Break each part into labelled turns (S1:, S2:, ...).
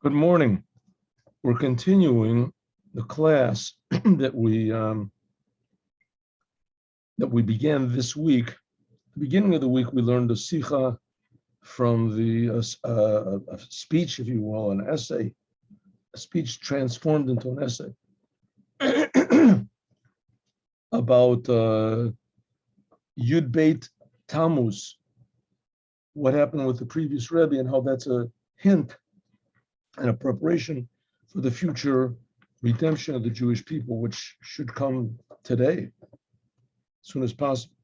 S1: Good morning. We're continuing the class that we began this week. At the beginning of the week, we learned a sicha from the a speech, if you will, an essay, a speech transformed into an essay about Yud Beit Tammuz, what happened with the previous Rebbe, and how that's a hint and a preparation for the future redemption of the Jewish people, which should come today, as soon as possible.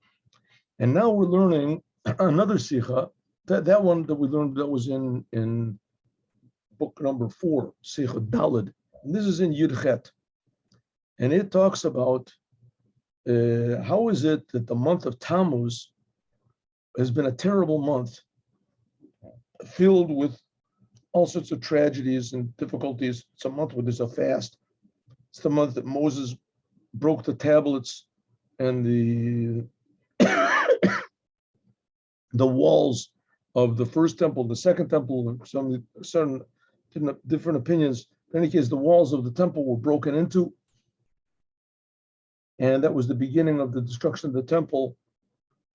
S1: And now we're learning another sicha, that one that we learned that was in book number 4, Sicha Daled. And this is in Yud Chet. And it talks about how is it that the month of Tammuz has been a terrible month, filled with all sorts of tragedies and difficulties. It's a month where there's a fast. It's the month that Moses broke the tablets and the the walls of the first temple, the second temple, some different opinions. In any case, the walls of the temple were broken into, and that was the beginning of the destruction of the temple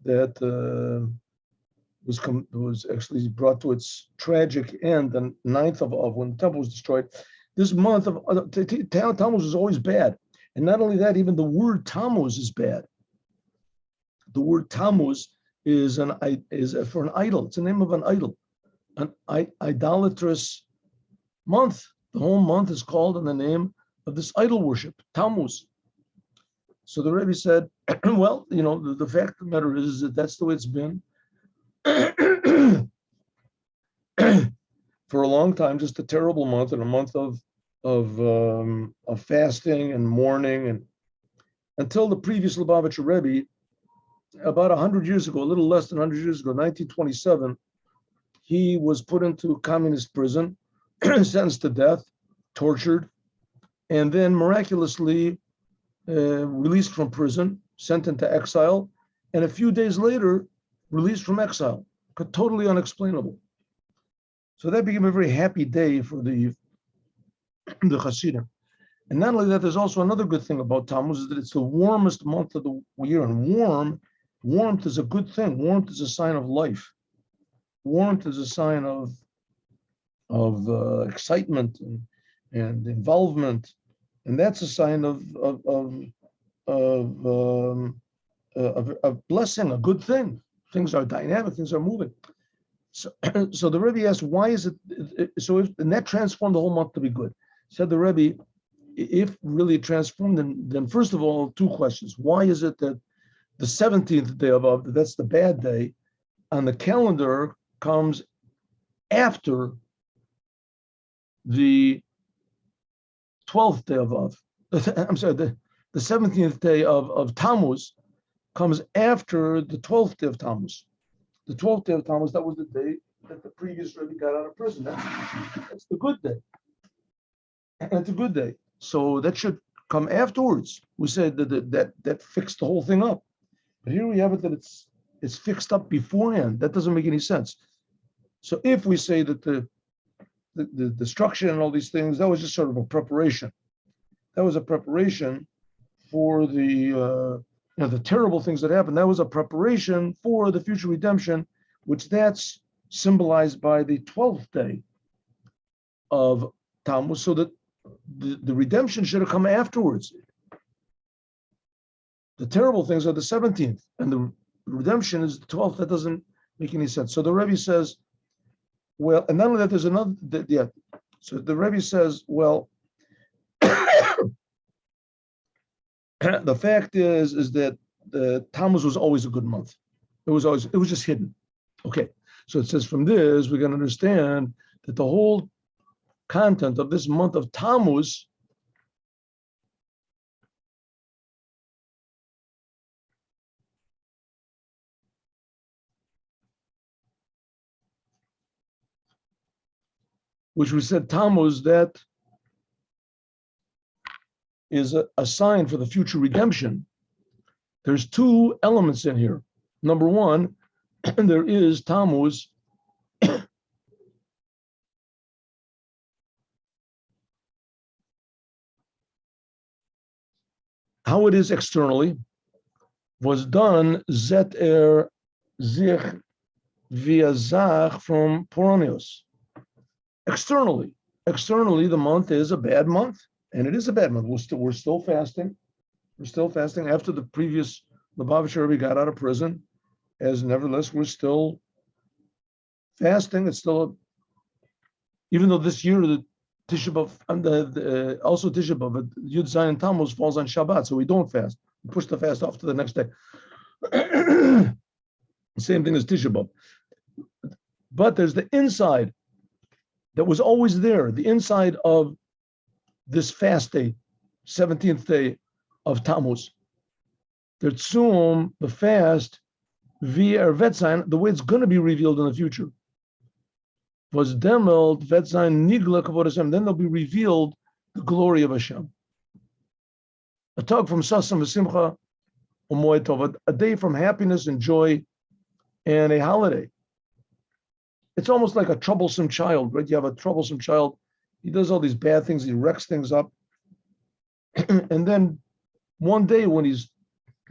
S1: that was actually brought to its tragic end the 9th of when the temple was destroyed. This month of Tammuz is always bad. And not only that, even the word Tammuz is bad. The word Tammuz is for an idol. It's the name of an idol, an idolatrous month. The whole month is called in the name of this idol worship, Tammuz. So the Rebbe said, well, the fact of the matter is that that's the way it's been for a long time. Just a terrible month, and a month of fasting and mourning, and until the previous Lubavitcher Rebbe, about 100 years ago, a little less than 100 years ago, 1927, he was put into communist prison, sentenced to death, tortured, and then miraculously released from prison, sent into exile, and a few days later, released from exile. Totally unexplainable. So that became a very happy day for the Hasidim. And not only that, there's also another good thing about Tammuz, is that it's the warmest month of the year. And warmth is a good thing. Warmth is a sign of life. Warmth is a sign of excitement and involvement. And that's a sign of blessing, a good thing. Things are dynamic, things are moving. So the Rebbe asked, why is it, and that transformed the whole month to be good. Said the Rebbe, if really transformed, then first of all, two questions. Why is it that the 17th day of Av, that's the bad day, on the calendar comes after the 12th day of Av? I'm sorry, the 17th day of Tammuz comes after the 12th day of Tammuz. The 12th day of Tammuz, that was the day that the previous Rebbe got out of prison. That's the good day. That's a good day. So that should come afterwards. We said that fixed the whole thing up. But here we have it that it's fixed up beforehand. That doesn't make any sense. So if we say that the destruction and all these things, that was just sort of a preparation. That was a preparation for the terrible things that happened. That was a preparation for the future redemption, which that's symbolized by the 12th day of Tammuz, so that the redemption should have come afterwards. The terrible things are the 17th, and the redemption is the 12th. That doesn't make any sense. So the Rebbe says, well, and not only that, there's another, so the Rebbe says, well, the fact is that the Tammuz was always a good month. It was just hidden. Okay, so it says from this, we can understand that the whole content of this month of Tammuz which we said Tammuz, that is a sign for the future redemption. There's two elements in here. Number one, there is Tammuz how it is externally was done zet zich via zach from Poronios. Externally, the month is a bad month, and it is a bad month. We're still fasting. We're still fasting after the previous Lubavitcher Rebbe got out of prison. As nevertheless, we're still fasting. It's still, even though this year the Tisha B'av and also Tisha B'av, Yud Zayin Tammuz falls on Shabbat, so we don't fast. We push the fast off to the next day. Same thing as Tisha B'av. But there's the inside that was always there, the inside of this fast day, 17th day of Tammuz. The Tzum, the fast, via Vetzayin, the way it's going to be revealed in the future. Was demelt Vetzayin nigla kavod Hashem. Then there'll be revealed the glory of Hashem. A tug from Sasam v'Simcha u'Moed Tov, a day from happiness and joy, and a holiday. It's almost like a troublesome child, right? You have a troublesome child. He does all these bad things. He wrecks things up. And then one day when he's,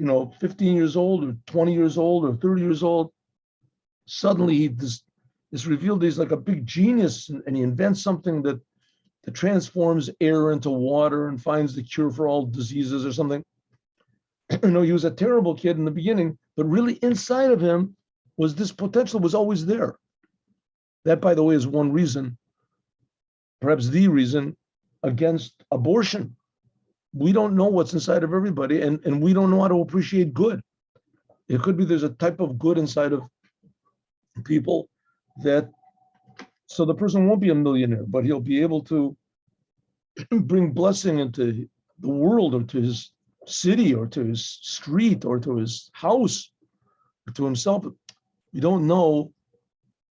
S1: 15 years old or 20 years old or 30 years old, suddenly it's revealed he's like a big genius, and he invents something that transforms air into water and finds the cure for all diseases or something. He was a terrible kid in the beginning, but really inside of him was this potential was always there. That, by the way, is one reason, perhaps the reason, against abortion. We don't know what's inside of everybody, and we don't know how to appreciate good. It could be there's a type of good inside of people so the person won't be a millionaire, but he'll be able to bring blessing into the world, or to his city, or to his street, or to his house, or to himself. We don't know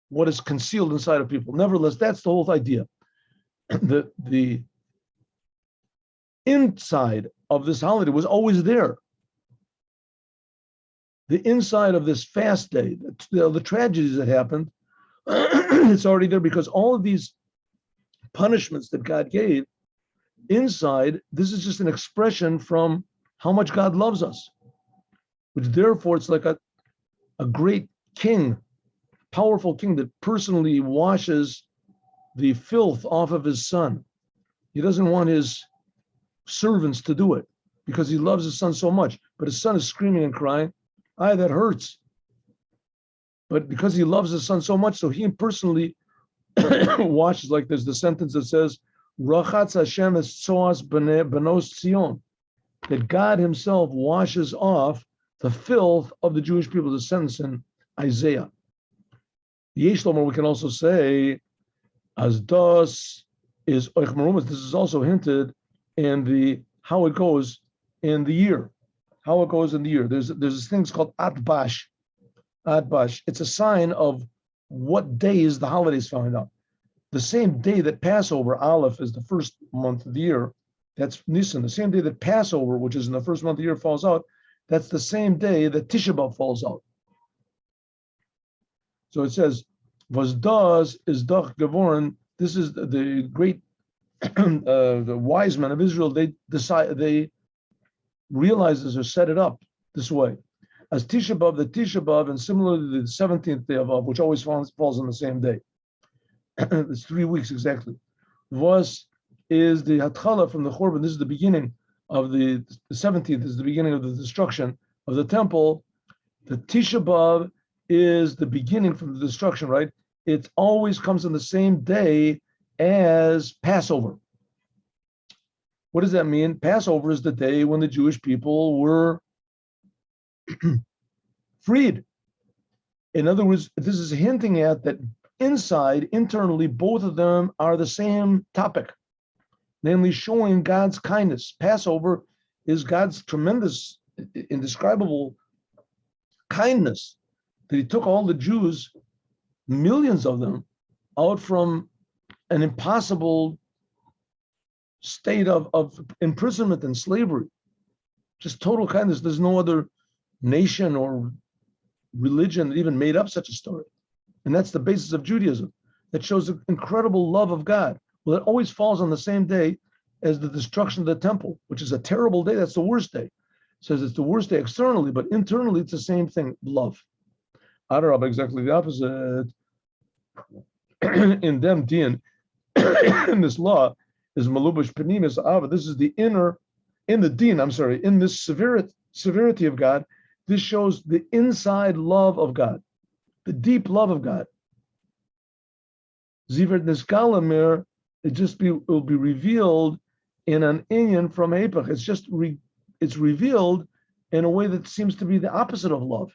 S1: what is concealed inside of people. Nevertheless, that's the whole idea. The inside of this holiday was always there. The inside of this fast day, the tragedies that happened, it's already there, because all of these punishments that God gave, inside, this is just an expression from how much God loves us, which therefore it's like a great king, powerful king that personally washes the filth off of his son. He doesn't want his servants to do it because he loves his son so much, but his son is screaming and crying, that hurts. But because he loves his son so much, so he personally washes. Like there's the sentence that says, Rachatz Hashem es tzoas benos Tzion, that God himself washes off the filth of the Jewish people, the sentence in Isaiah. Yesh Lomar, we can also say, as das is oich merumas. This is also hinted in how it goes in the year. How it goes in the year. There's this thing called Atbash. Atbash. It's a sign of what day is the holidays found out. The same day that Passover, Aleph, is the first month of the year. That's Nisan. The same day that Passover, which is in the first month of the year, falls out. That's the same day that Tisha B'av falls out. So it says, "Was das is doch geworn." This is the great, the wise men of Israel. They realize this or set it up this way. As Tisha B'av, the Tisha B'av, and similarly the 17th day of Av, which always falls on the same day. It's 3 weeks exactly. Was is the Hatchala from the Chorban. This is the beginning of the 17th, is the beginning of the destruction of the temple. The Tisha B'av is the beginning from the destruction, right? It always comes on the same day as Passover. What does that mean? Passover is the day when the Jewish people were freed. In other words, this is hinting at that internally, both of them are the same topic, namely showing God's kindness. Passover is God's tremendous, indescribable kindness, that he took all the Jews, millions of them, out from an impossible state of imprisonment and slavery. Just total kindness. There's no other nation or religion that even made up such a story. And that's the basis of Judaism. That shows the incredible love of God. Well, it always falls on the same day as the destruction of the temple, which is a terrible day. That's the worst day. It says it's the worst day externally, but internally it's the same thing, love. Adarab, exactly the opposite. In them din, in this law, is malubash panimis ava. This is the inner, in the din, in this severity of God, this shows the inside love of God, the deep love of God. Zivert niskalamir, will be revealed in an inyan from Epach. It's revealed in a way that seems to be the opposite of love.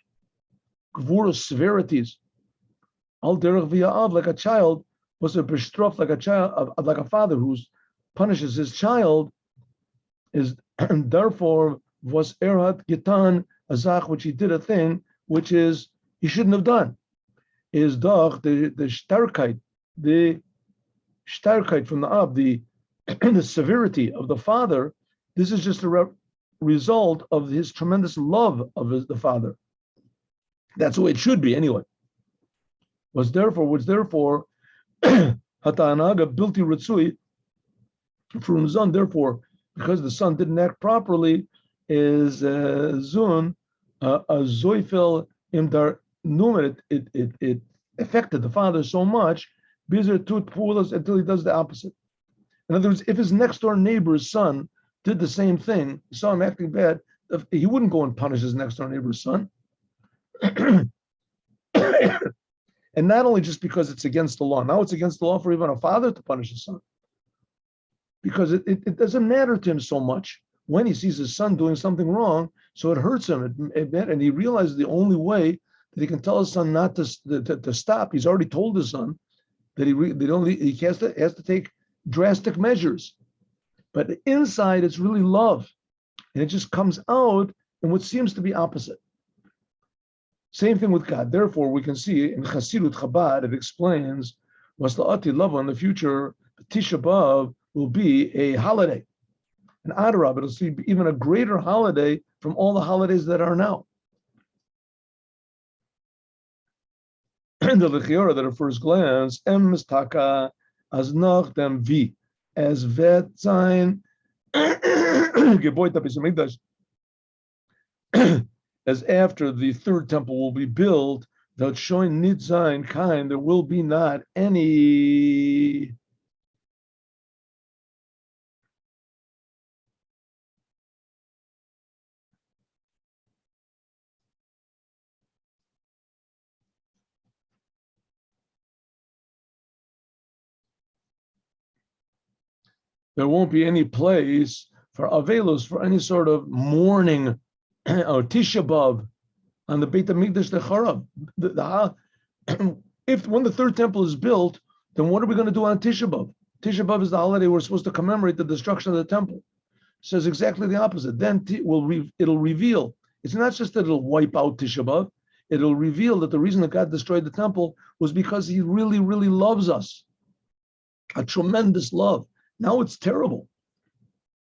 S1: Gvurus, severities. Al derech v'ya'av, like a child, was a bestrof, like a child, like a father who punishes his child, is and therefore was erhat gitan azach, which he did a thing which is he shouldn't have done. Is doch the starkheit from the ab, the the severity of the father. This is just a result of his tremendous love of the father. That's the way it should be anyway. Which therefore hatanaga bilti ritzui from the son. Therefore, because the son didn't act properly, is zun a zoifel imdar numer. It affected the father so much. Bizer tut pulas until he does the opposite. In other words, if his next door neighbor's son did the same thing, he saw him acting bad, he wouldn't go and punish his next door neighbor's son. And not only just because it's against the law. Now it's against the law for even a father to punish his son. Because it doesn't matter to him so much when he sees his son doing something wrong, so it hurts him. And he realizes the only way that he can tell his son not to stop. He's already told his son that he has to take drastic measures. But inside, it's really love. And it just comes out in what seems to be opposite. Same thing with God. Therefore, we can see in Chasidut Chabad, it explains, Wasla'ati love in the future, Tisha B'Av will be a holiday. And Adarab, it'll see even a greater holiday from all the holidays that are now. And the Lechiora, that at first glance, Em Mistaka, as nach dem Vi, as vet sein, Geboit HaBis as after the third temple will be built, that showing nitzain kind, there will be not any place for Avelos, for any sort of mourning or Tisha B'Av on the Beit HaMikdash Techarav. If when the third temple is built, then what are we going to do on Tisha B'Av? Tisha B'Av is the holiday we're supposed to commemorate the destruction of the temple. It says exactly the opposite. Then it'll reveal. It's not just that it'll wipe out Tisha B'Av. It'll reveal that the reason that God destroyed the temple was because He really, really loves us. A tremendous love. Now it's terrible.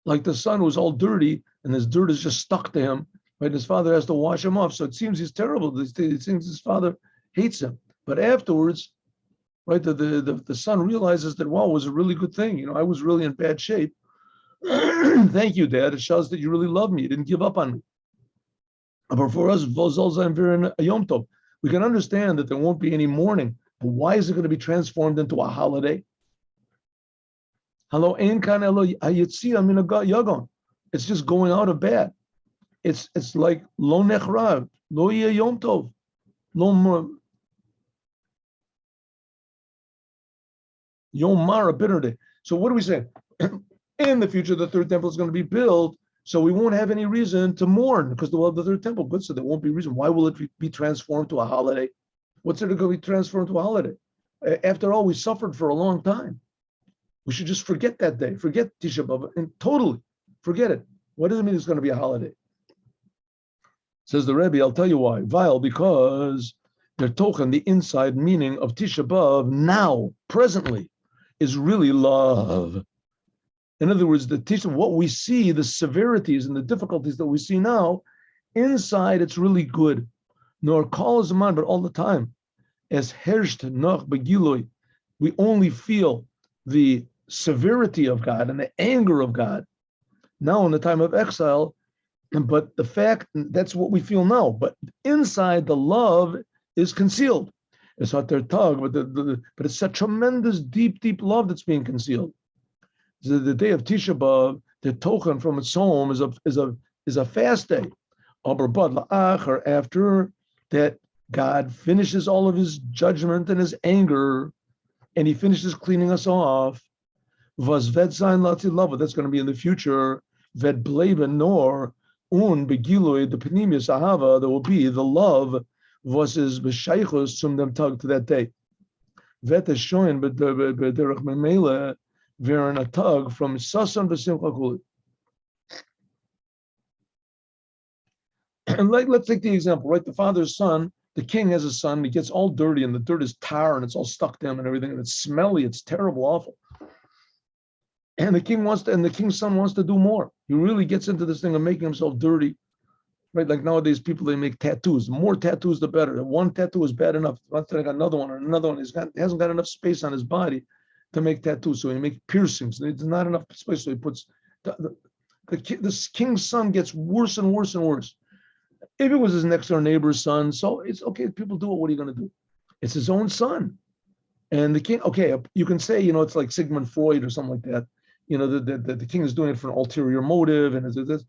S1: Like the son was all dirty, and his dirt is just stuck to him. Right, his father has to wash him off. So it seems he's terrible. It seems his father hates him. But afterwards, right, the son realizes that, wow, it was a really good thing. I was really in bad shape. Thank you, Dad. It shows that you really love me. You didn't give up on me. But for us, we can understand that there won't be any mourning. But why is it going to be transformed into a holiday? It's just going out of bad. It's like lo nechrav, lo yeh yom tov, yom mar, a bitter day. So what do we say? In the future, the third temple is going to be built, so we won't have any reason to mourn because we'll have the third temple. Good, so there won't be reason. Why will it be transformed to a holiday? What's it going to be transformed to a holiday? After all, we suffered for a long time. We should just forget that day, forget Tisha B'Av, and totally forget it. What does it mean it's going to be a holiday? Says the Rebbe, I'll tell you why. Because they're talking the inside meaning of Tisha B'Av now, presently, is really love. In other words, the Tisha, what we see, the severities and the difficulties that we see now, inside it's really good. Nor call zaman, but all the time. As hersht noch begiloi, we only feel the severity of God and the anger of God now in the time of exile. But the fact, that's what we feel now. But inside, the love is concealed. It's not their tug, but it's a tremendous, deep love that's being concealed. So the day of Tisha B'Av, the token from its home is a fast day. Or after that, God finishes all of his judgment and his anger, and he finishes cleaning us off. Was vet sein love, that's going to be in the future. Vet bleiben nor begilui the penimius ahava, there will be the love versus b'shaychus zum dem tag to that day. Vet is showing b'derech memela verin a tug from sasan v'simcha kuli. And let's take the example, right? The father's son, the king has a son, he gets all dirty, and the dirt is tar, and it's all stuck to him and everything, and it's smelly, it's terrible, awful. And the king's son wants to do more. He really gets into this thing of making himself dirty, right? Like nowadays, people, they make tattoos. The more tattoos, the better. One tattoo is bad enough. Let's take another one or another one. He hasn't got enough space on his body to make tattoos, so he makes piercings. There's not enough space, so he puts. This king's son gets worse and worse and worse. If it was his next door neighbor's son, so it's okay. People do it. What are you going to do? It's his own son. And the king, okay, you can say, it's like Sigmund Freud or something like that. The king is doing it for an ulterior motive, and this.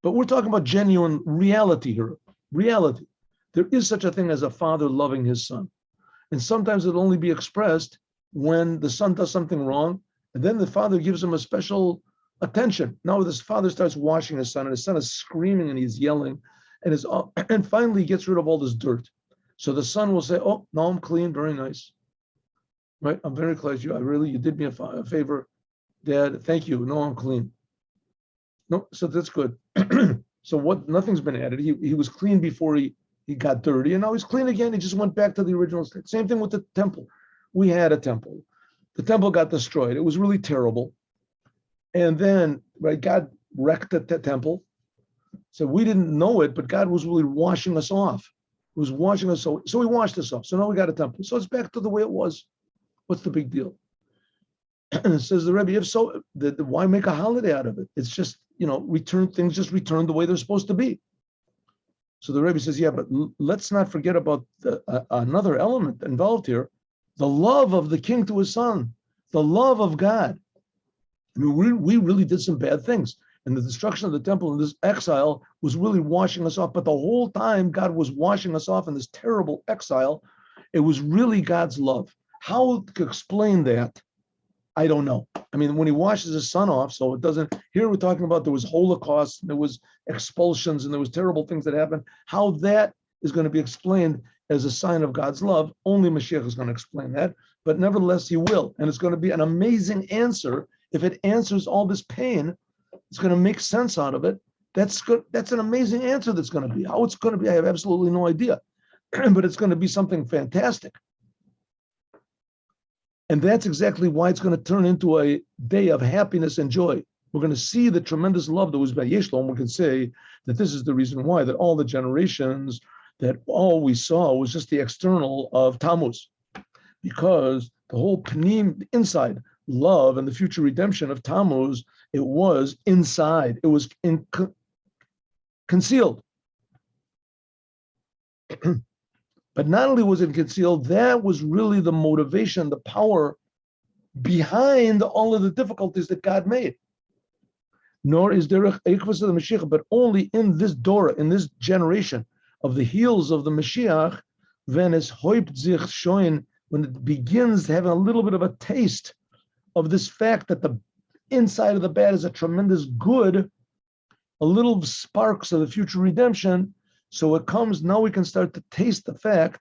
S1: But we're talking about genuine reality here. Reality. There is such a thing as a father loving his son. And sometimes it'll only be expressed when the son does something wrong, and then the father gives him a special attention. Now this father starts washing his son, and his son is screaming and he's yelling, and finally he gets rid of all this dirt. So the son will say, "Oh, now I'm clean, very nice. Right? I'm very glad you did me a favor. Dad, thank you. No, I'm clean." No, so that's good. So nothing's been added. He was clean before he got dirty, and now he's clean again. He just went back to the original state. Same thing with the temple. We had a temple. The temple got destroyed. It was really terrible. And then, right, God wrecked the temple. So we didn't know it, but God was really washing us off. He was washing us, so he washed us off. So now we got a temple. So it's back to the way it was. What's the big deal? Says the Rebbe, if so, why make a holiday out of it? It's just, return the way they're supposed to be. So the Rebbe says, yeah, but let's not forget about another element involved here, the love of the king to his son, the love of God. I mean, we really did some bad things. And the destruction of the temple and this exile was really washing us off. But the whole time God was washing us off in this terrible exile, it was really God's love. How to explain that? I don't know. I mean, when he washes his son off, so it doesn't, here we're talking about there was Holocaust, there was expulsions, and there was terrible things that happened. How that is going to be explained as a sign of God's love, only Moshiach is going to explain that, but nevertheless he will. And it's going to be an amazing answer. If it answers all this pain, it's going to make sense out of it. That's good. That's an amazing answer that's going to be. How it's going to be, I have absolutely no idea. But it's going to be something fantastic. And that's exactly why it's going to turn into a day of happiness and joy. We're going to see the tremendous love that was by Yeshlom. We can say that this is the reason why, that all the generations, that all we saw was just the external of Tammuz. Because the whole panim, inside, love and the future redemption of Tammuz, it was inside. It was concealed. But not only was it concealed, that was really the motivation, the power behind all of the difficulties that God made. Nor is there a ekvus of the Mashiach, but only in this Dora, in this generation of the heels of the Mashiach, when es häupt sich schon, when it begins having a little bit of a taste of this fact that the inside of the bad is a tremendous good, a little sparks of the future redemption. So it comes, now we can start to taste the fact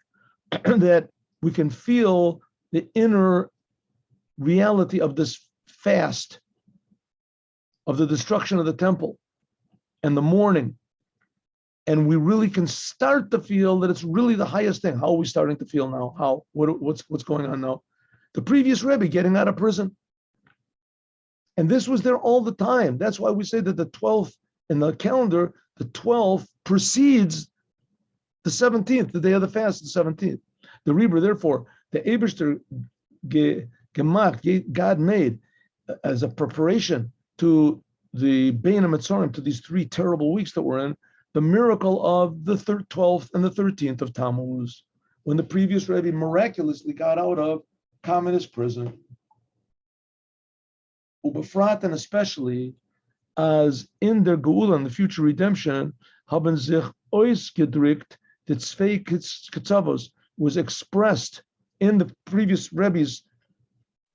S1: that we can feel the inner reality of this fast, of the destruction of the temple and the mourning. And we really can start to feel that it's really the highest thing. How are we starting to feel now? What's going on now? The previous Rebbe getting out of prison. And this was there all the time. That's why we say that the 12th in the calendar, the 12th precedes the 17th, the day of the fast, the 17th. The Rebbe, therefore, the Eibishter gemacht, God made as a preparation to the Bein HaMetzorim, to these 3 terrible weeks that we're in, the miracle of the 12th and the 13th of Tammuz, when the previous Rebbe miraculously got out of communist prison. Ubefrat, and especially as in their Geula, in the future redemption, haben sich ausgedrückt, the Tzvei Ketzavos was expressed in the previous Rebbe's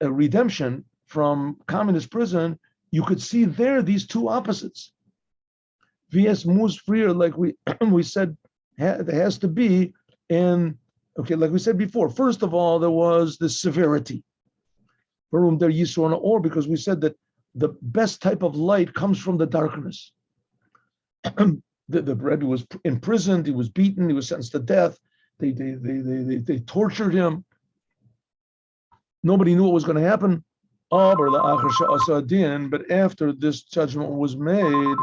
S1: redemption from communist prison. You could see there these 2 opposites. VS moves freer, like we said, there has to be in, okay, like we said before, first of all, there was the severity. Or because we said that the best type of light comes from the darkness. the Rebbe was imprisoned, he was beaten, he was sentenced to death. They tortured him. Nobody knew what was going to happen. But after this judgment was made,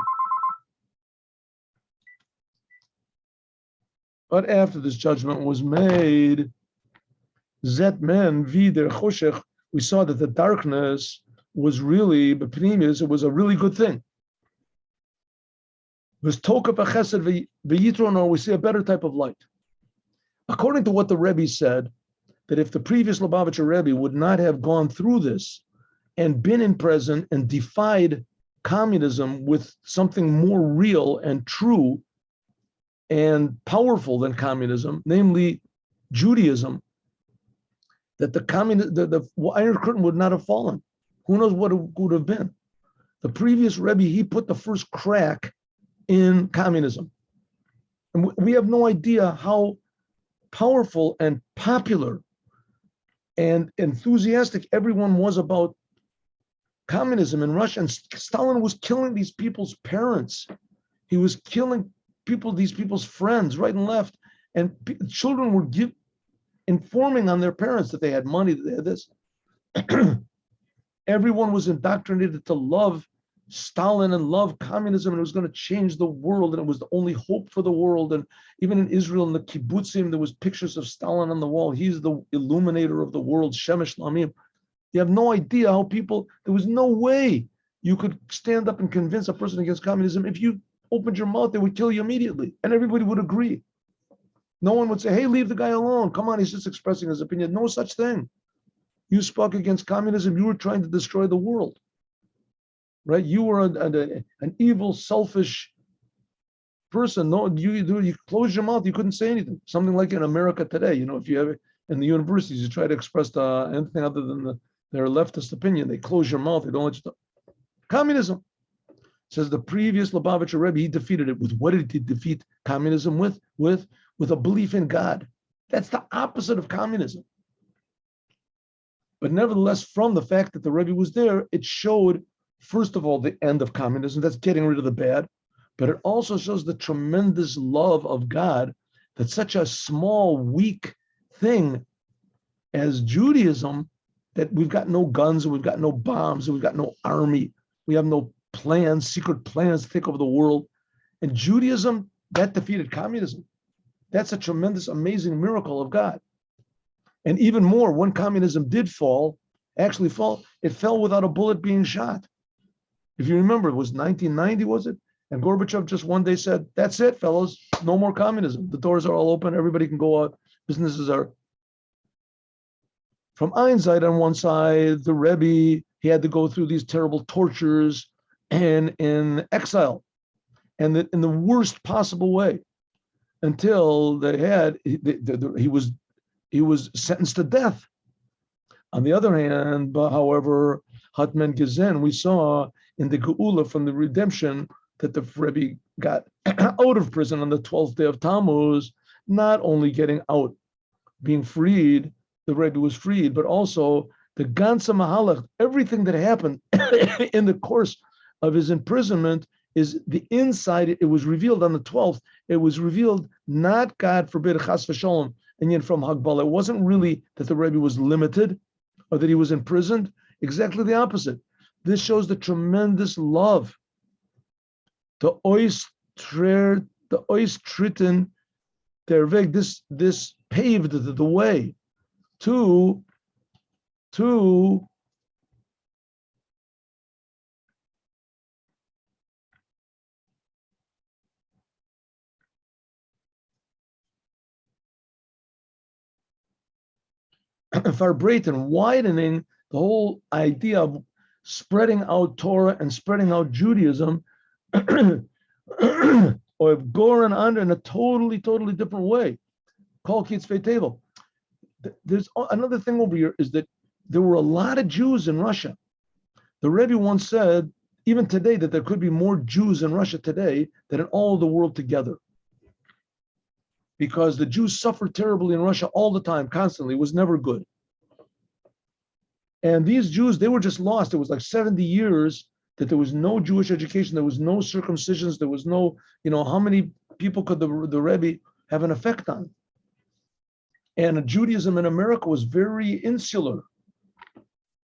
S1: Zet men vider choshech, we saw that the darkness was really, it was a really good thing. We see a better type of light. According to what the Rebbe said, that if the previous Lubavitcher Rebbe would not have gone through this and been in prison and defied communism with something more real and true and powerful than communism, namely Judaism, that the Iron Curtain would not have fallen. Who knows what it would have been? The previous Rebbe, he put the first crack in communism. And we have no idea how powerful and popular and enthusiastic everyone was about communism in Russia. And Stalin was killing these people's parents. He was killing these people's friends right and left. And children were informing on their parents that they had money, that they had this. Everyone was indoctrinated to love Stalin and love communism, and it was going to change the world, and it was the only hope for the world. And even in Israel, in the kibbutzim, there was pictures of Stalin on the wall. He's the illuminator of the world, Shemesh Lamim. You have no idea how there was no way you could stand up and convince a person against communism. If you opened your mouth, they would kill you immediately, and everybody would agree. No one would say, hey, leave the guy alone. Come on, he's just expressing his opinion. No such thing. You spoke against communism. You were trying to destroy the world, right? You were an evil, selfish person. No, you closed your mouth. You couldn't say anything. Something like in America today, if you have in the universities, you try to express anything other than their leftist opinion, they close your mouth. They don't let you talk. Communism. Says the previous Lubavitcher Rebbe, he defeated it with, what did he defeat communism with? With a belief in God. That's the opposite of communism. But nevertheless, from the fact that the Rebbe was there, it showed, first of all, the end of communism. That's getting rid of the bad. But it also shows the tremendous love of God that such a small, weak thing as Judaism, that we've got no guns, and we've got no bombs, and we've got no army. We have no plans, secret plans to take over the world. And Judaism, that defeated communism. That's a tremendous, amazing miracle of God. And even more, when communism did fall, it fell without a bullet being shot. If you remember, it was 1990, was it? And Gorbachev just one day said, that's it, fellows, no more communism. The doors are all open, everybody can go out, businesses are. From Einstein on one side, the Rebbe, he had to go through these terrible tortures and in exile, and in the worst possible way, until he was sentenced to death. On the other hand, however, Hatman Gezen, we saw in the Geula from the redemption that the Rebbe got out of prison on the 12th day of Tammuz, not only getting out, being freed, the Rebbe was freed, but also the Gansa Mahalach, everything that happened in the course of his imprisonment is the inside. It was revealed on the 12th. It was revealed, not, God forbid, Chas v'Shalom, and yet from Hagbala. It wasn't really that the Rebbe was limited or that he was imprisoned. Exactly the opposite. This shows the tremendous love. The ois tritten der Weg. This paved the way to Verbreten, widening the whole idea of spreading out Torah and spreading out Judaism, or going on in a totally different way. Call Kitzvei Tevel. There's another thing over here is that there were a lot of Jews in Russia. The Rebbe once said, even today, that there could be more Jews in Russia today than in all the world together. Because the Jews suffered terribly in Russia all the time, constantly. It was never good. And these Jews, they were just lost. It was like 70 years that there was no Jewish education, there was no circumcisions, there was no, how many people could the Rebbe have an effect on? And Judaism in America was very insular.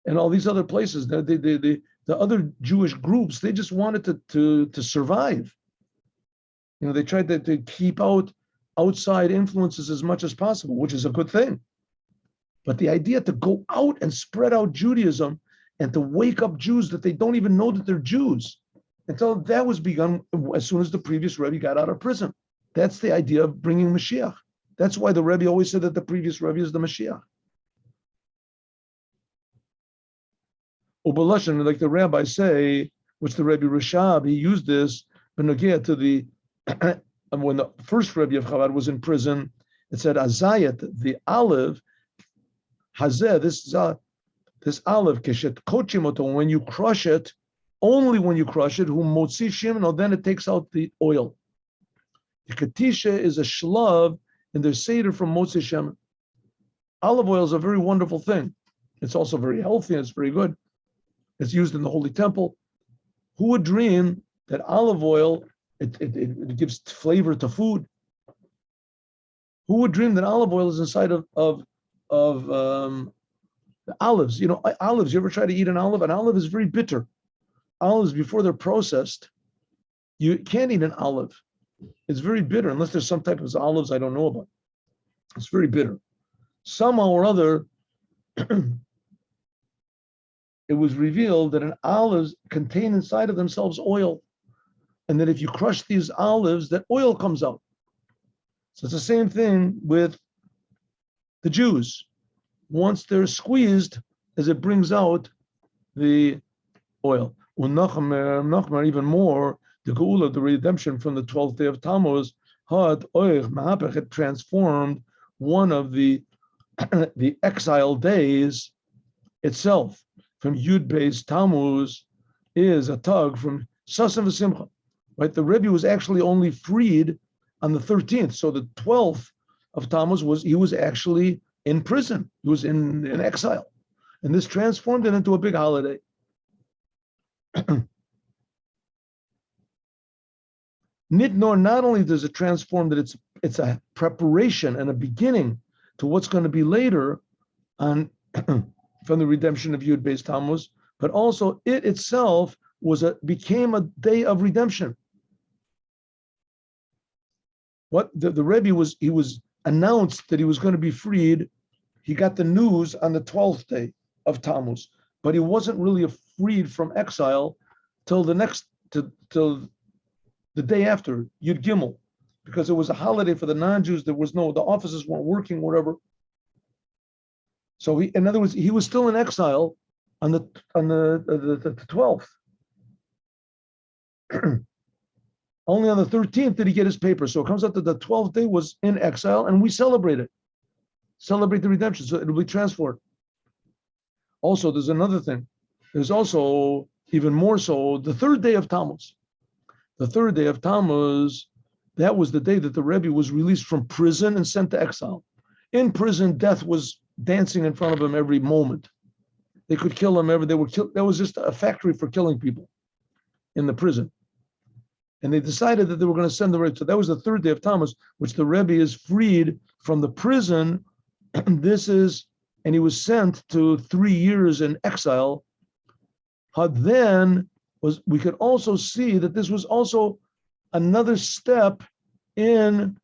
S1: And all these other places, the other Jewish groups, they just wanted to survive. They tried to keep out outside influences as much as possible, which is a good thing. But the idea to go out and spread out Judaism and to wake up Jews that they don't even know that they're Jews, until that was begun as soon as the previous Rebbe got out of prison. That's the idea of bringing Mashiach. That's why the Rebbe always said that the previous Rebbe is the Mashiach. Ubalashon, like the rabbis say, which the Rebbe Rashab, he used this, benogea to the when the first Rebbe of Chabad was in prison, it said Azayat, the olive, Hazeh, this olive, Keshet Kochimoto, when you crush it, only when you crush it, who motzi shimno, then it takes out the oil. The Katisha is a shlav in their Seder from Motzi Shemen. Olive oil is a very wonderful thing. It's also very healthy and it's very good. It's used in the Holy Temple. Who would dream that olive oil, it gives flavor to food? Who would dream that olive oil is inside of olives? Olives, you ever try to eat an olive? An olive is very bitter. Olives, before they're processed, you can't eat an olive. It's very bitter, unless there's some type of olives I don't know about. It's very bitter. Somehow or other, it was revealed that olives contain inside of themselves oil, and that if you crush these olives, that oil comes out. So it's the same thing with the Jews. Once they're squeezed, as it brings out the oil. Nachmer, even more, the Geula, the redemption from the 12th day of Tammuz, had transformed one of the exile days itself. From Yud Beis Tammuz is a tug from Sasim V'Simcha. Right? The Rebbe was actually only freed on the 13th. So the 12th of Tammuz he was actually in prison. He was in exile. And this transformed it into a big holiday. Not only does it transform that it's a preparation and a beginning to what's going to be later on from the redemption of Yud Beis Tammuz, but also it itself became a day of redemption. What the Rebbe was announced that he was going to be freed. He got the news on the 12th day of Tammuz, but he wasn't really freed from exile till till the day after Yud Gimel, because it was a holiday for the non-Jews. The offices weren't working, whatever. So in other words, he was still in exile on the 12th. Only on the 13th did he get his paper. So it comes out that the 12th day was in exile, and we celebrate it. Celebrate the redemption. So it'll be transferred. Also, there's another thing. There's also, even more so, the third day of Tammuz. The third day of Tammuz, that was the day that the Rebbe was released from prison and sent to exile. In prison, death was dancing in front of him every moment. They could kill him they were killed. That was just a factory for killing people in the prison. And they decided that they were going to send the Rebbe. So that was the third day of Tammuz, which the Rebbe is freed from the prison. And he was sent to 3 years in exile. We could also see that this was also another step in,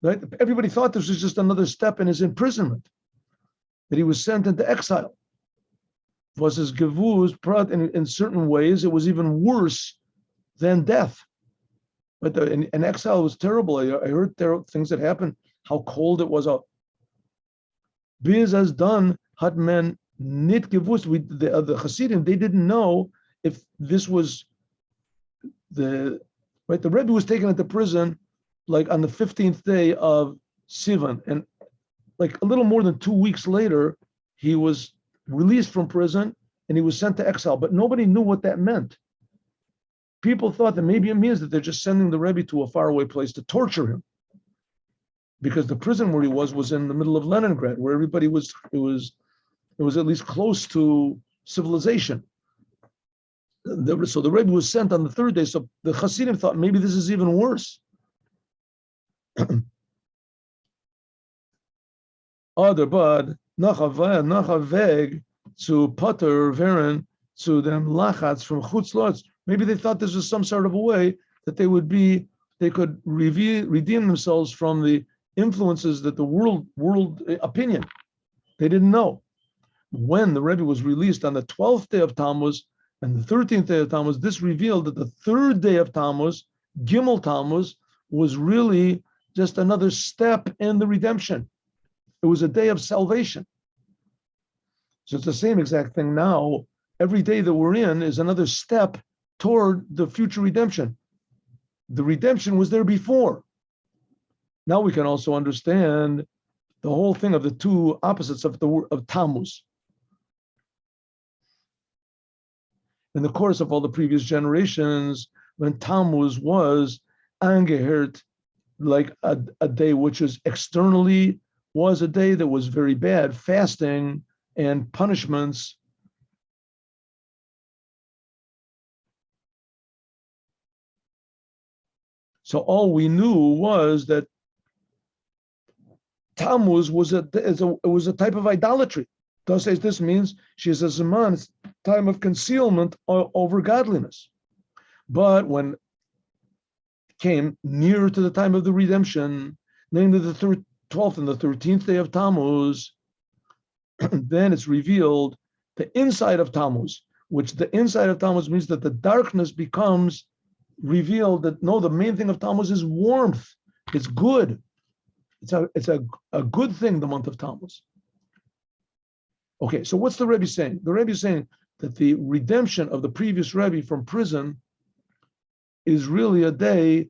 S1: right? Everybody thought this was just another step in his imprisonment, that he was sent into exile. Was his gevuz, in certain ways, it was even worse than death. But in exile was terrible. I heard things that happened, how cold it was out. Biz as done hat men nit gewusst. The Hasidim, they didn't know if this was the right. The Rebbe was taken into prison like on the 15th day of Sivan, and like a little more than 2 weeks later, he was released from prison and he was sent to exile. But nobody knew what that meant. People thought that maybe it means that they're just sending the Rebbe to a faraway place to torture him, because the prison where he was in the middle of Leningrad, where everybody was. It was at least close to civilization. So the Rebbe was sent on the 3rd day. So the Hasidim thought maybe this is even worse. Other but nachaveg to Potter Veren to them lachats from chutzlotz. Maybe they thought this was some sort of a way that they could redeem themselves from the influences that the world opinion. They didn't know. When the Rebbe was released on the 12th day of Tammuz and the 13th day of Tammuz, this revealed that the 3rd day of Tammuz, Gimel Tammuz, was really just another step in the redemption. It was a day of salvation. So it's the same exact thing now. Every day that we're in is another step toward the future redemption. The redemption was there before. Now we can also understand the whole thing of the two opposites of Tammuz. In the course of all the previous generations, when Tammuz was angehert, like a day which is externally was a day that was very bad, fasting and punishments. So all we knew was that Tammuz was a type of idolatry. Thus, this means she is a zaman, time of concealment over godliness. But when it came near to the time of the redemption, namely the 12th and the 13th day of Tammuz, then it's revealed the inside of Tammuz, which the inside of Tammuz means that the darkness becomes revealed. That no, the main thing of Tammuz is warmth. It's good. It's a good thing, the month of Tammuz. Okay, so what's the Rebbe saying? The Rebbe is saying that the redemption of the previous Rebbe from prison is really a day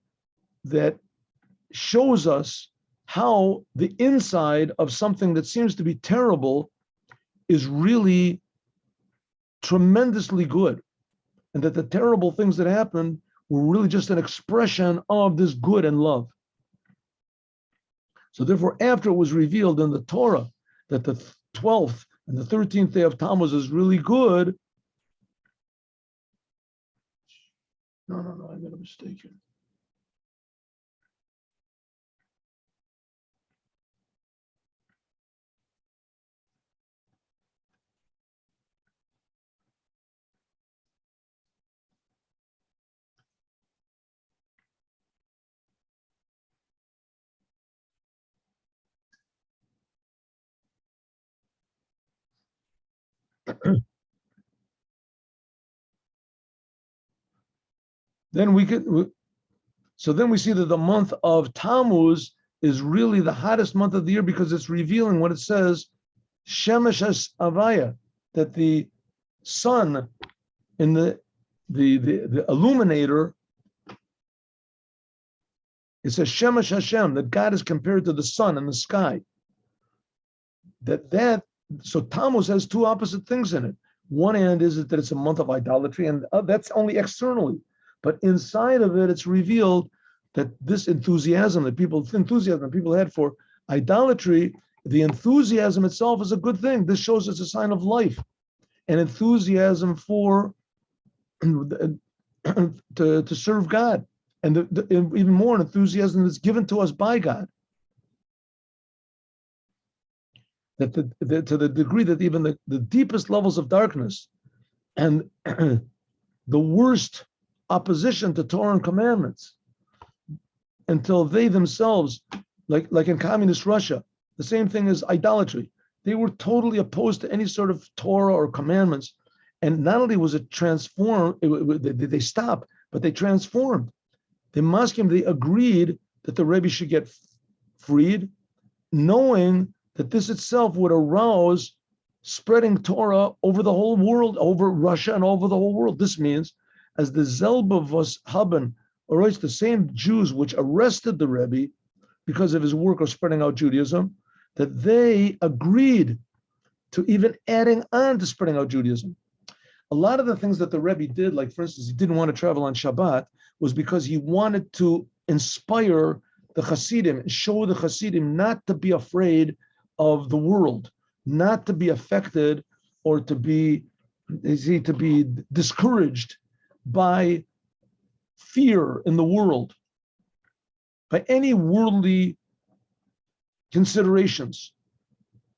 S1: that shows us how the inside of something that seems to be terrible is really tremendously good, and that the terrible things that happened were really just an expression of this good and love. So therefore, after it was revealed in the Torah that the 12th and the 13th day of Tammuz is really good. No, I made a mistake here. Then we see that the month of Tammuz is really the hottest month of the year, because it's revealing what it says, Shemesh Avaya, that the sun in the illuminator, it says Shemesh Hashem, that God is compared to the sun in the sky. So Tammuz has two opposite things in it. One end is that it's a month of idolatry, and that's only externally. But inside of it, it's revealed that this enthusiasm that people had for idolatry, the enthusiasm itself is a good thing. This shows it's a sign of life, and enthusiasm for to serve God, and even more an enthusiasm that's given to us by God. That to the degree that even the deepest levels of darkness and the worst opposition to Torah and commandments, until they themselves, like in communist Russia, the same thing as idolatry. They were totally opposed to any sort of Torah or commandments. And not only was it transformed, they stopped, but they transformed. The Moshiach, they agreed that the Rebbe should get freed, knowing that this itself would arouse spreading Torah over the whole world, over Russia and over the whole world. This means, as the Zelba was haben, or it's the same Jews which arrested the Rebbe because of his work of spreading out Judaism, that they agreed to even adding on to spreading out Judaism. A lot of the things that the Rebbe did, like for instance, he didn't want to travel on Shabbat, was because he wanted to inspire the Hasidim, show the Hasidim not to be afraid of the world, not to be affected or to be discouraged by fear in the world, by any worldly considerations,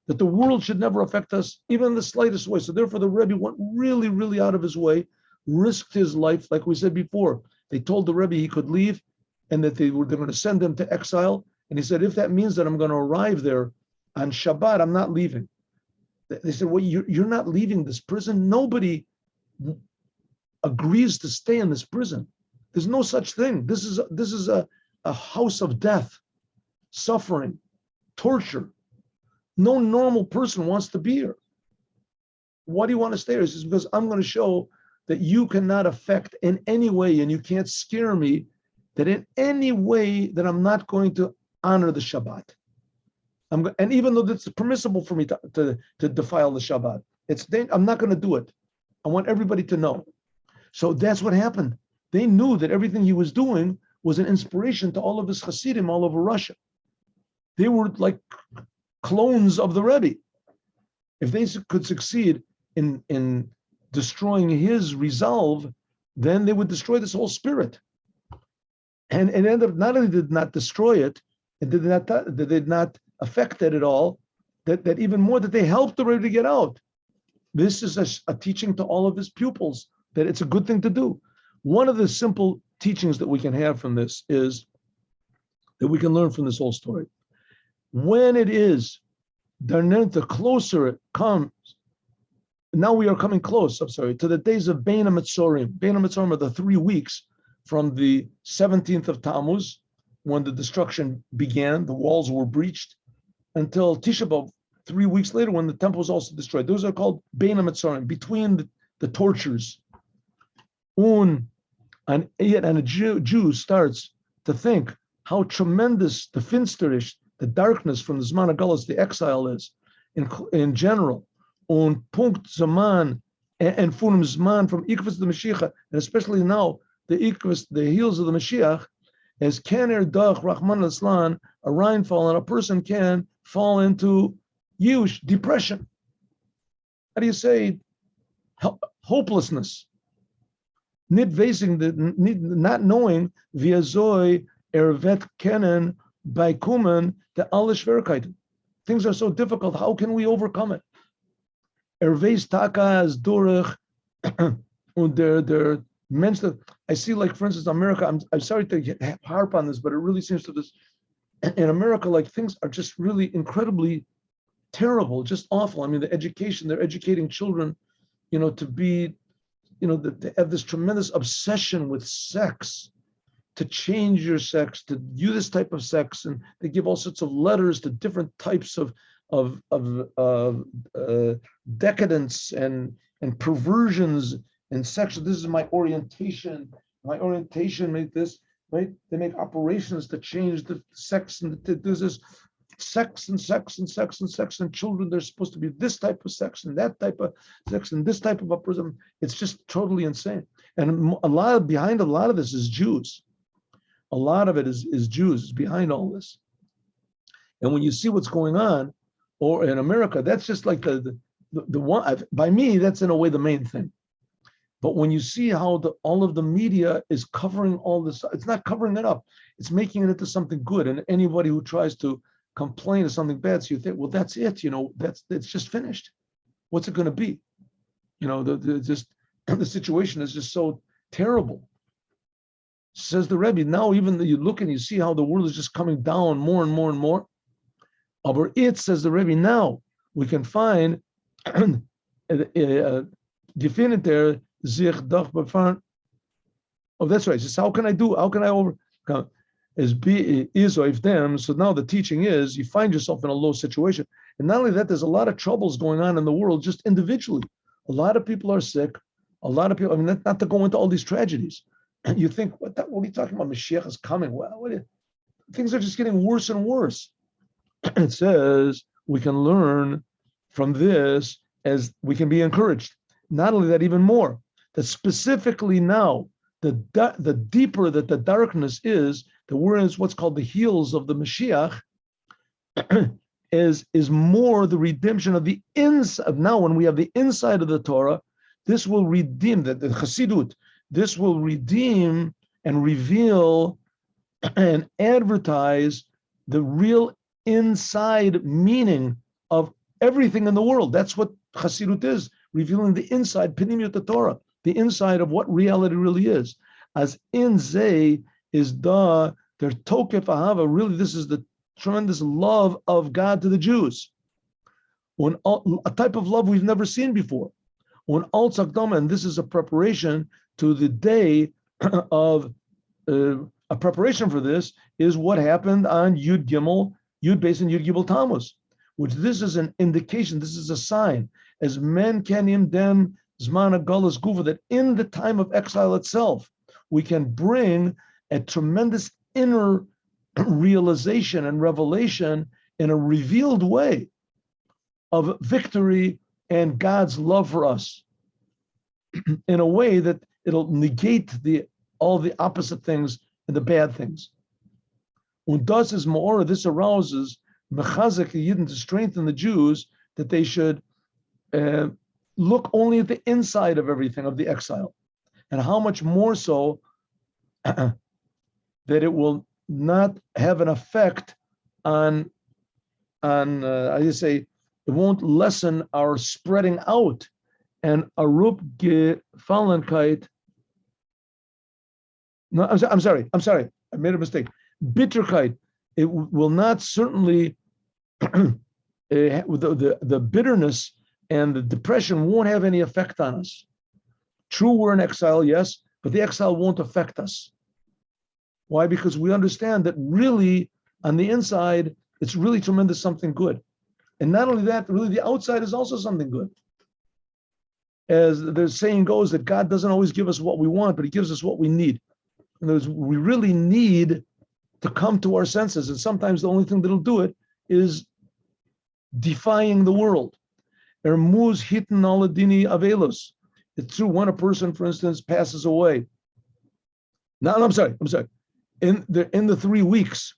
S1: that the world should never affect us, even in the slightest way. So therefore, the Rebbe went really, really out of his way, risked his life, like we said before. They told the Rebbe he could leave and that they're going to send him to exile. And he said, if that means that I'm going to arrive there on Shabbat, I'm not leaving. They said, well, you're not leaving this prison. Nobody agrees to stay in this prison. There's no such thing. This is a house of death, suffering, torture. No normal person wants to be here. Why do you want to stay here? He says, because I'm going to show that you cannot affect in any way, and you can't scare me, that in any way that I'm not going to honor the Shabbat. And even though it's permissible for me to defile the Shabbat, I'm not going to do it. I want everybody to know. So that's what happened. They knew that everything he was doing was an inspiration to all of his Hasidim all over Russia. They were like clones of the Rebbe. If they could succeed in destroying his resolve, then they would destroy this whole spirit. And it ended up, not only did not destroy it, it did not affect it at all, that even more, that they helped the Rebbe to get out. This is a teaching to all of his pupils, that it's a good thing to do. One of the simple teachings that we can have from this is that we can learn from this whole story. When it is, the closer it comes, now we are coming close, to the days of Bein HaMetzorim. Bein HaMetzorim are the 3 weeks from the 17th of Tammuz, when the destruction began, the walls were breached, until Tisha B'Av, 3 weeks later, when the temple was also destroyed. Those are called Bein HaMetzorim, between the tortures. And a Jew starts to think how tremendous the finsterish, the darkness from the Zman HaGalus, the exile is, in general. Und Punkt Zaman and Funim Zman from Ikvus the Mashiach, and especially now the Ikvus, the heels of the Mashiach, as Kaner Dach Rahman Aslan, a rainfall, and a person can fall into Yush, depression. How do you say hopelessness? Not knowing via Zoe Ervet Kennen by Kumen the Alish Verkeit. Things are so difficult. How can we overcome it? Erveis Takas Durich und der Mensch. I see, like for instance, America. I'm sorry to harp on this, but it really seems to this. In America, like things are just really incredibly terrible, just awful. I mean, the education, they're educating children, to be, they have this tremendous obsession with sex, to change your sex, to do this type of sex, and they give all sorts of letters to different types of decadence and perversions and sexual. This is my orientation. My orientation made this, right? They make operations to change the sex, and there's this sex and sex and sex and sex, and children, they're supposed to be this type of sex and that type of sex and this type of uprism. It's just totally insane. And behind a lot of this is Jews. A lot of it is Jews behind all this. And when you see what's going on, or in America, that's just like the one. By me, that's in a way the main thing. But when you see how all of the media is covering all this, it's not covering it up. It's making it into something good. And anybody who tries to complain of something bad, so you think, well, that's it. It's just finished. What's it going to be? The situation is just so terrible. Says the Rebbe. Now, even though you look and you see how the world is just coming down more and more and more. Aber it, says the Rebbe, now we can find definitor sich doch befahren. Oh, that's right. Just how can I overcome? Is of them. So now the teaching is you find yourself in a low situation, And not only that, there's a lot of troubles going on in the world just individually. A lot of people are sick. A lot of people, I mean, not to go into all these tragedies. You think, what are you talking about? Moshiach is coming. Well, things are just getting worse and worse. It says we can learn from this as we can be encouraged. Not only that, even more, that specifically now, the deeper that the darkness is, that we're in what's called the heels of the Moshiach, is more the redemption of the inside. Now, when we have the inside of the Torah, this will redeem the Chassidut. This will redeem and reveal and advertise the real inside meaning of everything in the world. That's what Chassidut is, revealing the inside, Pnimiyut the Torah, the inside of what reality really is. As in Zay is their Tokef Ahava, really this is the tremendous love of God to the Jews. A type of love we've never seen before. When Al Tzakdama, and this is a preparation to the day of a preparation for this, is what happened on Yud Gimel, Yud Beis and Yud Gimel Tammuz, which this is an indication, this is a sign, as men canim dem zman galus guva, that in the time of exile itself, we can bring a tremendous inner realization and revelation in a revealed way of victory and God's love for us, in a way that it'll negate all the opposite things and the bad things. When das is ma'ora, this arouses mechazek yidden, to strengthen the Jews, that they should look only at the inside of everything of the exile, and how much more so that it will not have an effect on I just say, it won't lessen our spreading out and arup gefallenkeit. No, I'm sorry. I made a mistake. Bitterkeit. It will not certainly the bitterness and the depression won't have any effect on us. True, we're in exile, yes, but the exile won't affect us. Why? Because we understand that really on the inside, it's really tremendous something good. And not only that, really the outside is also something good. As the saying goes, that God doesn't always give us what we want, but he gives us what we need. In other words, we really need to come to our senses. And sometimes the only thing that'll do it is defying the world. Ermuz hitin aladini avelos. It's true when a person, for instance, passes away. No, I'm sorry. In the 3 weeks.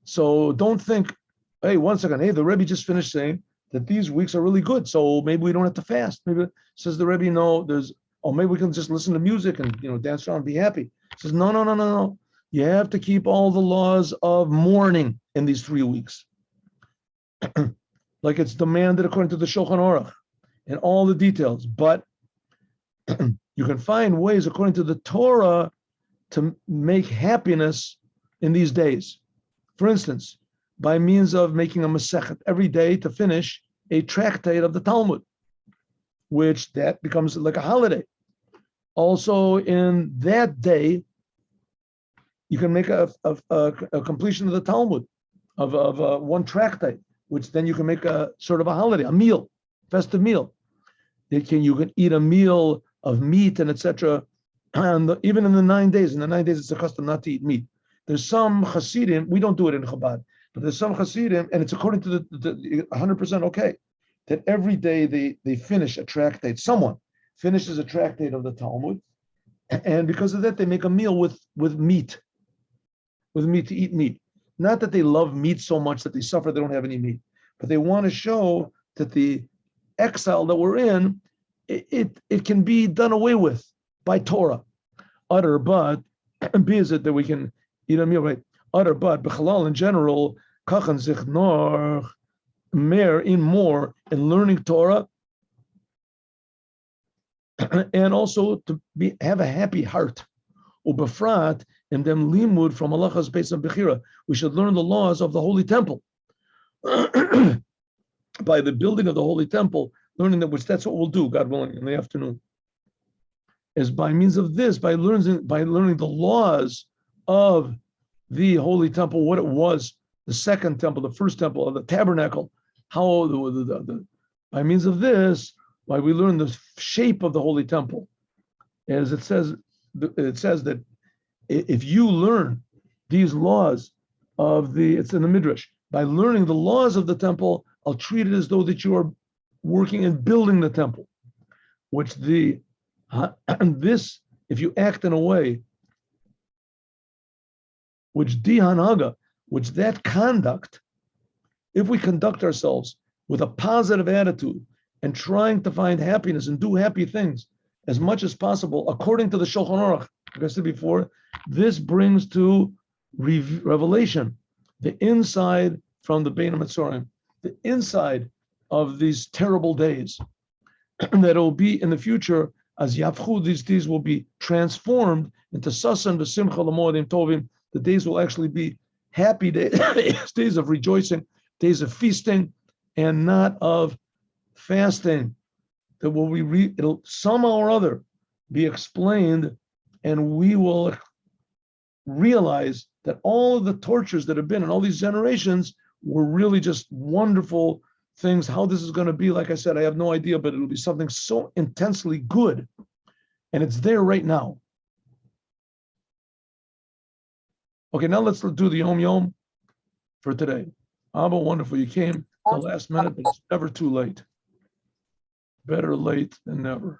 S1: So don't think, hey, 1 second, hey, the Rebbe just finished saying that these weeks are really good, so maybe we don't have to fast. Maybe, says the Rebbe, no, maybe we can just listen to music and dance around and be happy. Says no. You have to keep all the laws of mourning in these 3 weeks, like it's demanded according to the Shulchan Aruch, and all the details. But you can find ways according to the Torah to make happiness in these days. For instance, by means of making a Masechet every day to finish a tractate of the Talmud, which that becomes like a holiday. Also, in that day, you can make a completion of the Talmud of one tractate, which then you can make a sort of a holiday, a meal, festive meal. You can eat a meal of meat and etc. And even in the 9 days, it's a custom not to eat meat. There's some Hasidim, we don't do it in Chabad, but there's some Hasidim, and it's according to the 100% okay, that every day they finish a tractate. Someone finishes a tractate of the Talmud, and because of that, they make a meal with meat, to eat meat. Not that they love meat so much that they suffer, they don't have any meat, but they want to show that the exile that we're in, it can be done away with by Torah. Utter, but be is it that we can eat a meal, right? Utter, but b'chalal in general, kachan zich nor mer in more in learning Torah, and also to have a happy heart. Ubefrat and them limud from Malachas Beis and Bechira. We should learn the laws of the Holy Temple. By the building of the Holy Temple, learning that, which that's what we'll do, God willing, in the afternoon, is by means of this, by learning the laws of the Holy Temple, what it was the second temple, the first temple, of the tabernacle, how by means of this, why we learn the shape of the holy temple. As it says that if you learn these laws it's in the Midrash, by learning the laws of the temple, I'll treat it as though that you are working and building the temple, which this, if you act in a way which that conduct, if we conduct ourselves with a positive attitude and trying to find happiness and do happy things as much as possible, according to the Shulchan Aruch, like I said before, this brings to revelation the inside from the Bein HaMetzorim, the inside of these terrible days, that it will be in the future, as Yavchu, these days will be transformed into Sasan v'Simcha l'Moedim Tovim. The days will actually be happy days, days of rejoicing, days of feasting, and not of fasting. That will it'll somehow or other be explained, and we will realize that all of the tortures that have been in all these generations were really just wonderful things. How this is going to be, like I said, I have no idea, but it'll be something so intensely good, and it's there right now. Okay, now let's do the Yom Yom for today. Abba, wonderful. You came the last minute, but it's never too late. Better late than never.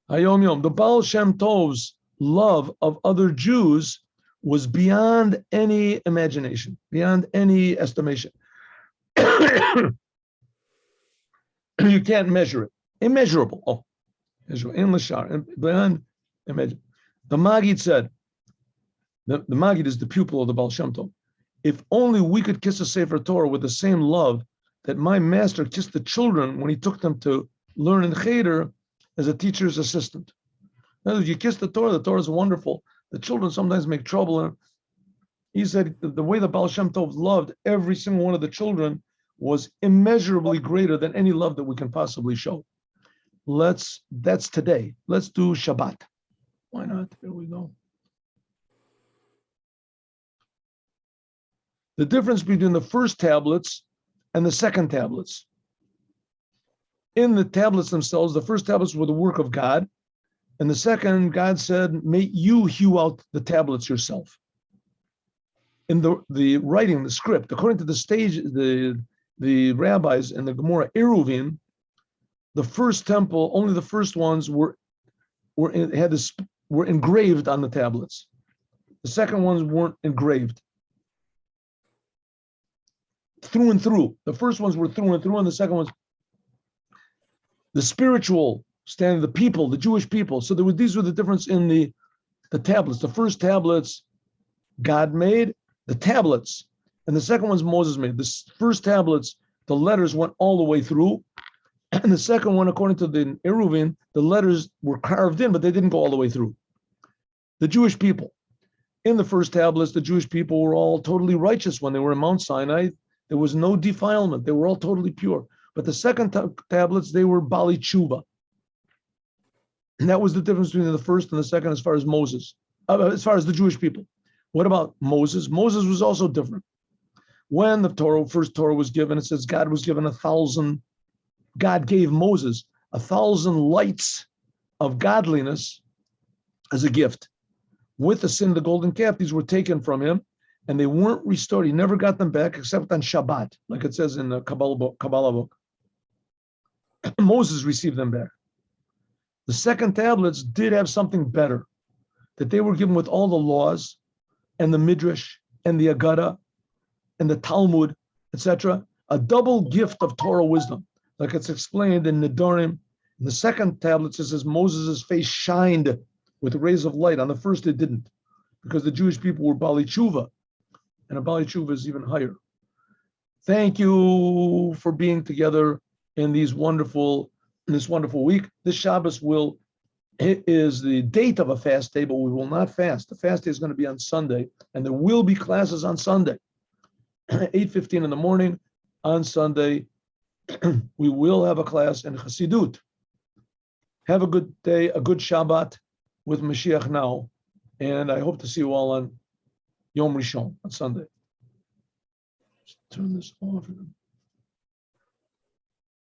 S1: Hayom Yom, the Baal Shem Tov's love of other Jews was beyond any imagination, beyond any estimation. You can't measure it. Immeasurable. Oh, in Lashar, beyond imagine. The Maggid said, the Maggid is the pupil of the Baal Shem Tov. If only we could kiss a Sefer Torah with the same love that my master kissed the children when he took them to learn in Cheder as a teacher's assistant. In other words, you kiss the Torah is wonderful. The children sometimes make trouble. And he said the way the Baal Shem Tov loved every single one of the children was immeasurably greater than any love that we can possibly show. That's today. Let's do Shabbat. Why not? Here we go. The difference between the first tablets and the second tablets. In the tablets themselves, the first tablets were the work of God, and the second, God said, may you hew out the tablets yourself. In the writing, the script, according to the rabbis and the Gemara Eruvin, the first temple, only the first ones were engraved on the tablets. The second ones weren't engraved. Through and through. The first ones were through and through, and the second ones, the spiritual standing, the people, the Jewish people. So these were the difference in the tablets. The first tablets God made, the tablets, and the second ones Moses made. The first tablets, the letters went all the way through, and the second one, according to the Eruvin, the letters were carved in, but they didn't go all the way through. The Jewish people. In the first tablets, the Jewish people were all totally righteous when they were in Mount Sinai. There was no defilement. They were all totally pure. But the second tablets, they were Bali Tshuva. And that was the difference between the first and the second as far as Moses, as far as the Jewish people. What about Moses? Moses was also different. When the first Torah was given, it says God gave Moses 1,000 lights of godliness as a gift. With the sin of the golden calf, these were taken from him, and they weren't restored. He never got them back except on Shabbat, like it says in the Kabbalah book. Moses received them back. The second tablets did have something better, that they were given with all the laws and the Midrash and the Agada and the Talmud, etc., a double gift of Torah wisdom, like it's explained in Nedarim. In the second tablet, it says Moses' face shined with rays of light. On the first, it didn't, because the Jewish people were Bali Tshuva, and a Bali Tshuva is even higher. Thank you for being together in this wonderful week. This Shabbos will It is the date of a fast day, but we will not fast. The fast day is going to be on Sunday, and there will be classes on Sunday. 8:15 in the morning on Sunday, we will have a class in Chassidut. Have a good day, a good Shabbat with Moshiach now, and I hope to see you all on Yom Rishon, on Sunday. Just turn this off.